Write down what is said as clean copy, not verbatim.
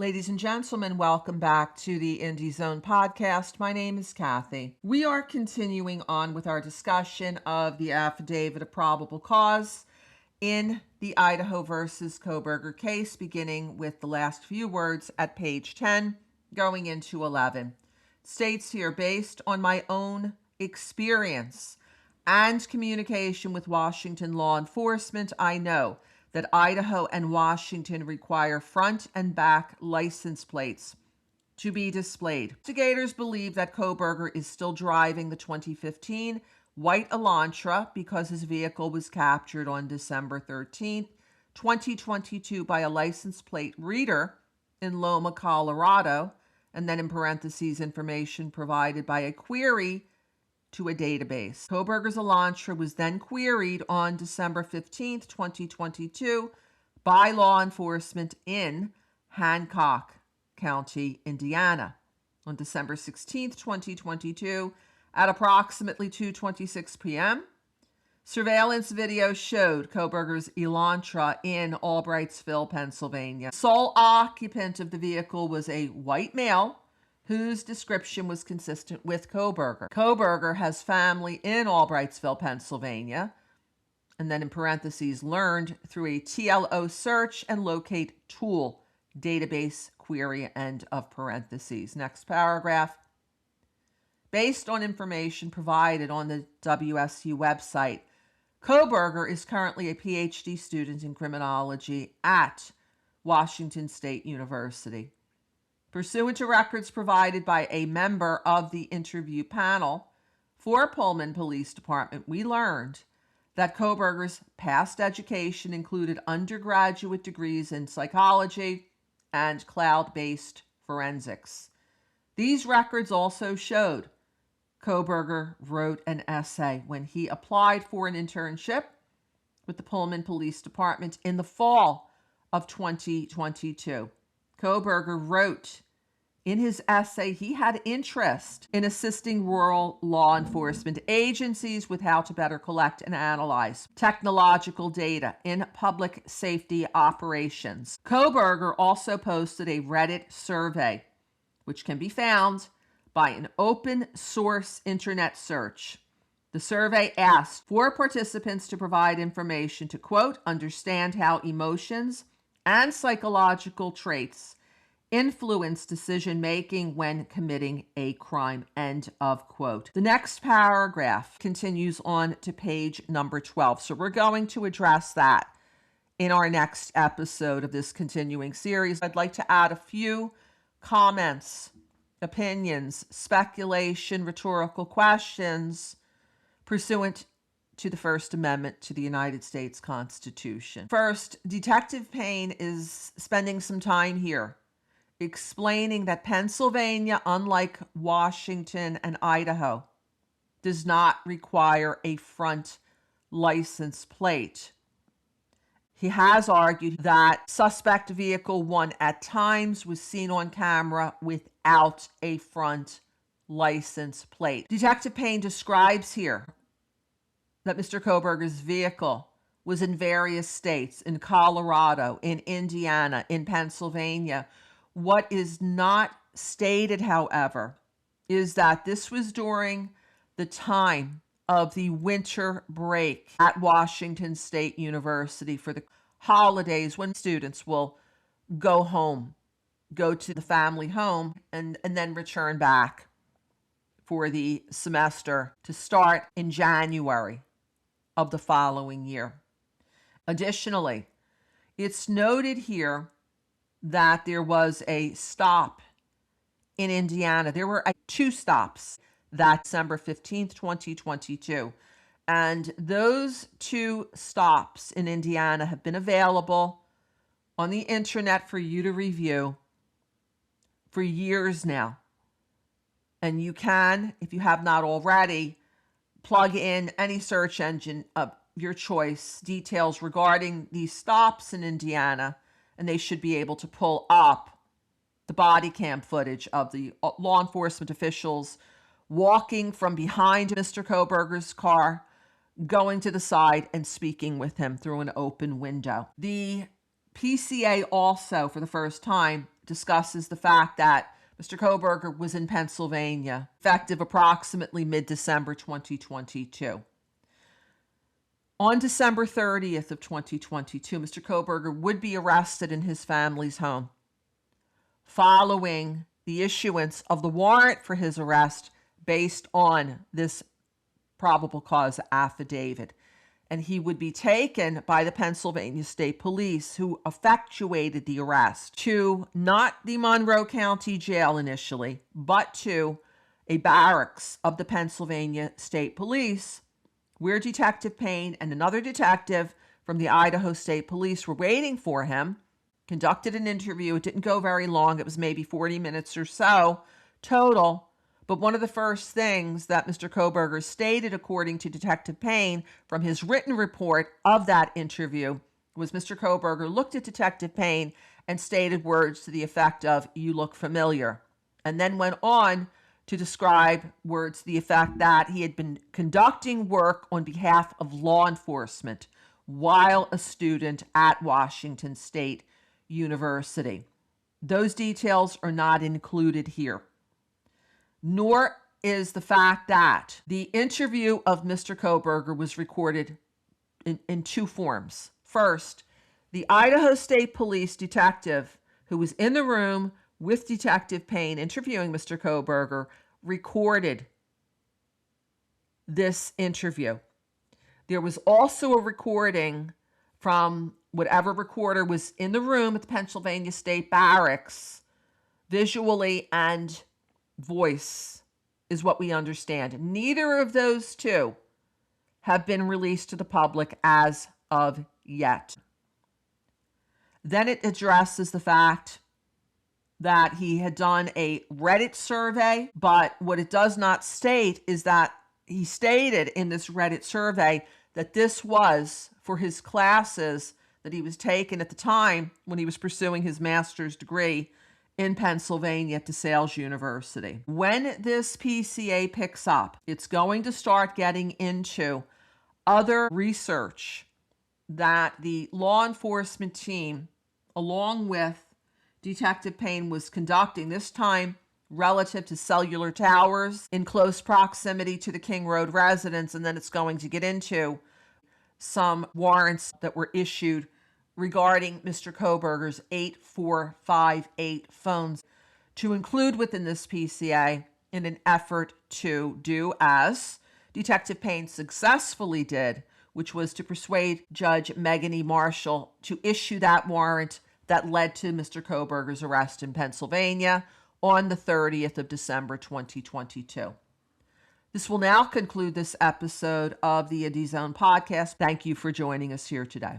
Ladies and gentlemen, welcome back to the Indie Zone podcast. My name is Kathy. We are continuing on with our discussion of the Affidavit of Probable Cause in the Idaho versus Kohberger case, beginning with the last few words at page 10, going into 11. It states here, based on my own experience and communication with Washington law enforcement, I know that Idaho and Washington require front and back license plates to be displayed. Investigators believe that Kohberger is still driving the 2015 white Elantra because his vehicle was captured on December 13, 2022 by a license plate reader in Loma, Colorado, and then in parentheses, information provided by a query to a database. Kohberger's Elantra was then queried on December 15, 2022 by law enforcement in Hancock County, Indiana. On December 16, 2022, at approximately 2:26 p.m., surveillance video showed Kohberger's Elantra in Albrightsville, Pennsylvania. Sole occupant of the vehicle was a white male whose description was consistent with Kohberger. Kohberger has family in Albrightsville, Pennsylvania, and then in parentheses, learned through a TLO search and locate tool database query, end of parentheses. Next paragraph. Based on information provided on the WSU website, Kohberger is currently a PhD student in criminology at Washington State University. Pursuant to records provided by a member of the interview panel for Pullman Police Department, we learned that Kohberger's past education included undergraduate degrees in psychology and cloud-based forensics. These records also showed Kohberger wrote an essay when he applied for an internship with the Pullman Police Department in the fall of 2022. Kohberger wrote in his essay he had interest in assisting rural law enforcement agencies with how to better collect and analyze technological data in public safety operations. Kohberger also posted a Reddit survey, which can be found by an open source internet search. The survey asked for participants to provide information to, quote, understand how emotions and psychological traits influence decision-making when committing a crime, end of quote. The next paragraph continues on to page number 12. So we're going to address that in our next episode of this continuing series. I'd like to add a few comments, opinions, speculation, rhetorical questions pursuant to the First Amendment to the United States Constitution. First, Detective Payne is spending some time here explaining that Pennsylvania, unlike Washington and Idaho, does not require a front license plate. He has argued that suspect vehicle 1 at times was seen on camera without a front license plate. Detective Payne describes here that Mr. Kohberger's vehicle was in various states, in Colorado, in Indiana, in Pennsylvania. What is not stated, however, is that this was during the time of the winter break at Washington State University for the holidays, when students will go home, go to the family home, and then return back for the semester to start in January of the following year. Additionally, it's noted here that there was a stop in Indiana. There were 2 stops that December 15th, 2022. And those 2 stops in Indiana have been available on the internet for you to review for years now. And you can, if you have not already, plug in any search engine of your choice, details regarding these stops in Indiana, and they should be able to pull up the body cam footage of the law enforcement officials walking from behind Mr. Kohberger's car, going to the side and speaking with him through an open window. The PCA also, for the first time, discusses the fact that Mr. Kohberger was in Pennsylvania, effective approximately mid-December 2022. On December 30th of 2022, Mr. Kohberger would be arrested in his family's home following the issuance of the warrant for his arrest based on this probable cause affidavit. And he would be taken by the Pennsylvania State Police, who effectuated the arrest, to not the Monroe County Jail initially, but to a barracks of the Pennsylvania State Police, where Detective Payne and another detective from the Idaho State Police were waiting for him, conducted an interview. It didn't go very long. It was maybe 40 minutes or so total. But one of the first things that Mr. Kohberger stated, according to Detective Payne, from his written report of that interview, was Mr. Kohberger looked at Detective Payne and stated words to the effect of, "You look familiar," and then went on to describe words to the effect that he had been conducting work on behalf of law enforcement while a student at Washington State University. Those details are not included here. Nor is the fact that the interview of Mr. Kohberger was recorded in two forms. First, the Idaho State Police detective who was in the room with Detective Payne interviewing Mr. Kohberger recorded this interview. There was also a recording from whatever recorder was in the room at the Pennsylvania State Barracks, visually and voice is what we understand. Neither of those two have been released to the public as of yet. Then it addresses the fact that he had done a Reddit survey, but what it does not state is that he stated in this Reddit survey that this was for his classes that he was taking at the time when he was pursuing his master's degree in Pennsylvania at DeSales University. When this PCA picks up, it's going to start getting into other research that the law enforcement team, along with Detective Payne, was conducting, this time relative to cellular towers in close proximity to the King Road residence, and then it's going to get into some warrants that were issued regarding Mr. Kohberger's 8458 phones to include within this PCA in an effort to do as Detective Payne successfully did, which was to persuade Judge Megan E. Marshall to issue that warrant that led to Mr. Kohberger's arrest in Pennsylvania on the 30th of December 2022. This will now conclude this episode of the Indie Zone podcast. Thank you for joining us here today.